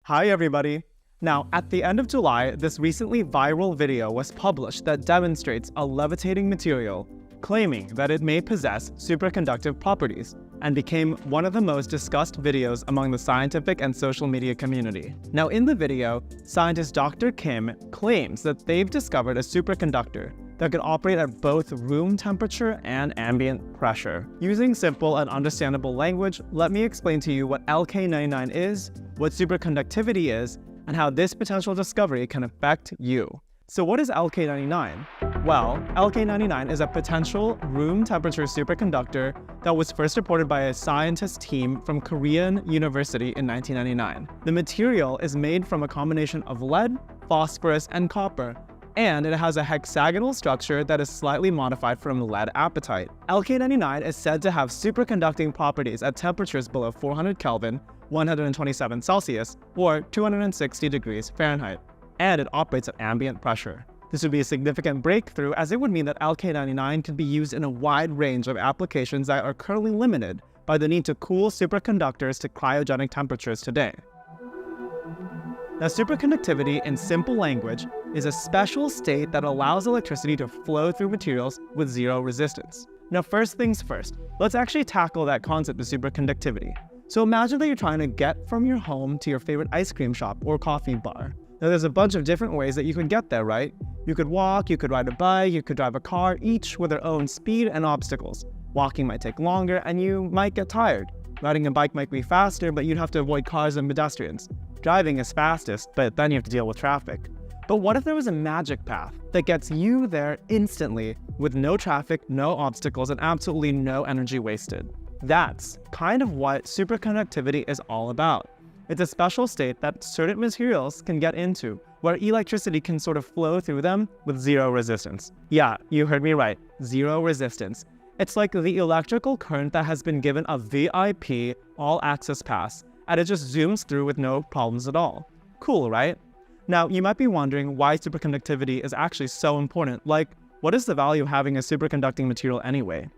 Hi everybody! Now, at the end of July, this recently viral video was published that demonstrates a levitating material, claiming that it may possess superconductive properties, and became one of the most discussed videos among the scientific and social media community. Now in the video, scientist Dr. Kim claims that they've discovered a superconductor that could operate at both room temperature and ambient pressure. Using simple and understandable language, let me explain to you what Lk-99 is, what superconductivity is, and how this potential discovery can affect you. So what is Lk-99? Well, Lk-99 is a potential room temperature superconductor that was first reported by a scientist team from Korean University in 1999. The material is made from a combination of lead, phosphorus, and copper, and it has a hexagonal structure that is slightly modified from lead apatite. Lk-99 is said to have superconducting properties at temperatures below 400 Kelvin, 127 Celsius, or 260 degrees Fahrenheit, and it operates at ambient pressure. This would be a significant breakthrough, as it would mean that Lk-99 can be used in a wide range of applications that are currently limited by the need to cool superconductors to cryogenic temperatures today. Now, superconductivity, in simple language, is a special state that allows electricity to flow through materials with zero resistance. Now, first things first, let's actually tackle that concept of superconductivity. So imagine that you're trying to get from your home to your favorite ice cream shop or coffee bar. Now, there's a bunch of different ways that you could get there, right? You could walk, you could ride a bike, you could drive a car, each with their own speed and obstacles. Walking might take longer and you might get tired. Riding a bike might be faster, but you'd have to avoid cars and pedestrians. Driving is fastest, but then you have to deal with traffic. But what if there was a magic path that gets you there instantly with no traffic, no obstacles, and absolutely no energy wasted? That's kind of what superconductivity is all about. It's a special state that certain materials can get into, where electricity can sort of flow through them with zero resistance. Yeah, you heard me right, zero resistance. It's like the electrical current that has been given a VIP all-access pass, and it just zooms through with no problems at all. Cool, right? Now, you might be wondering why superconductivity is actually so important. Like, what is the value of having a superconducting material anyway?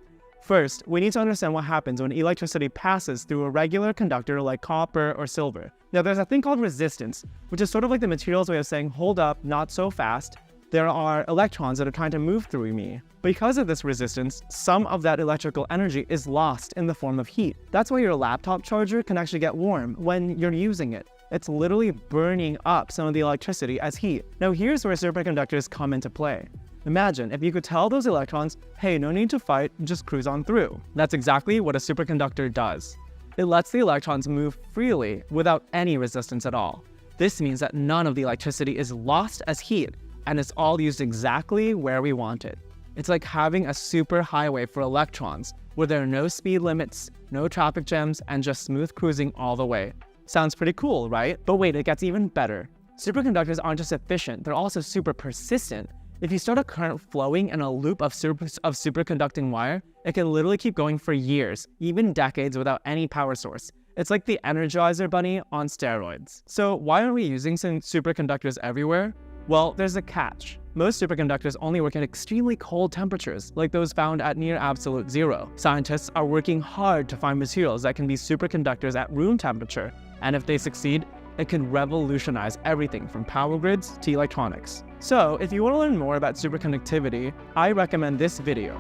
First, we need to understand what happens when electricity passes through a regular conductor like copper or silver. Now, there's a thing called resistance, which is sort of like the material's way of saying, hold up, not so fast. There are electrons that are trying to move through me. Because of this resistance, some of that electrical energy is lost in the form of heat. That's why your laptop charger can actually get warm when you're using it. It's literally burning up some of the electricity as heat. Now here's where superconductors come into play. Imagine if you could tell those electrons, hey, no need to fight, just cruise on through. That's exactly what a superconductor does. It lets the electrons move freely without any resistance at all. This means that none of the electricity is lost as heat, and it's all used exactly where we want it. It's like having a super highway for electrons, where there are no speed limits, no traffic jams, and just smooth cruising all the way. Sounds pretty cool, right? But wait, it gets even better. Superconductors aren't just efficient, they're also super persistent. If you start a current flowing in a loop of superconducting wire, it can literally keep going for years, even decades, without any power source. It's like the Energizer Bunny on steroids. So why aren't we using some superconductors everywhere? Well, there's a catch. Most superconductors only work at extremely cold temperatures, like those found at near absolute zero. Scientists are working hard to find materials that can be superconductors at room temperature, and if they succeed, it could revolutionize everything from power grids to electronics. So, if you want to learn more about superconductivity, I recommend this video.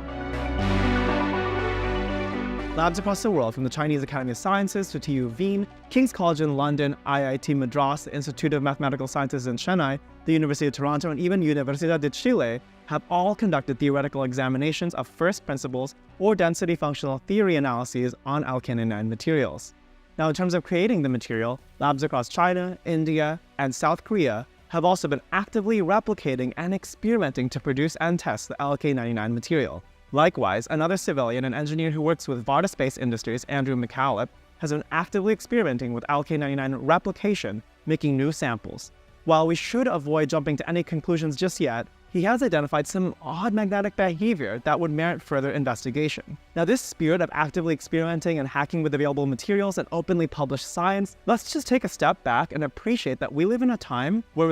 Labs across the world, from the Chinese Academy of Sciences to TU Wien, King's College in London, IIT Madras, the Institute of Mathematical Sciences in Chennai, the University of Toronto, and even Universidad de Chile, have all conducted theoretical examinations of first principles or density functional theory analyses on Lk-99 materials. Now, in terms of creating the material, labs across China, India, and South Korea have also been actively replicating and experimenting to produce and test the Lk-99 material. Likewise, another civilian and engineer who works with Varda Space Industries, Andrew McCallop, has been actively experimenting with Lk-99 replication, making new samples. While we should avoid jumping to any conclusions just yet, he has identified some odd magnetic behavior that would merit further investigation. Now, this spirit of actively experimenting and hacking with available materials and openly published science, let's just take a step back and appreciate that we live in a time where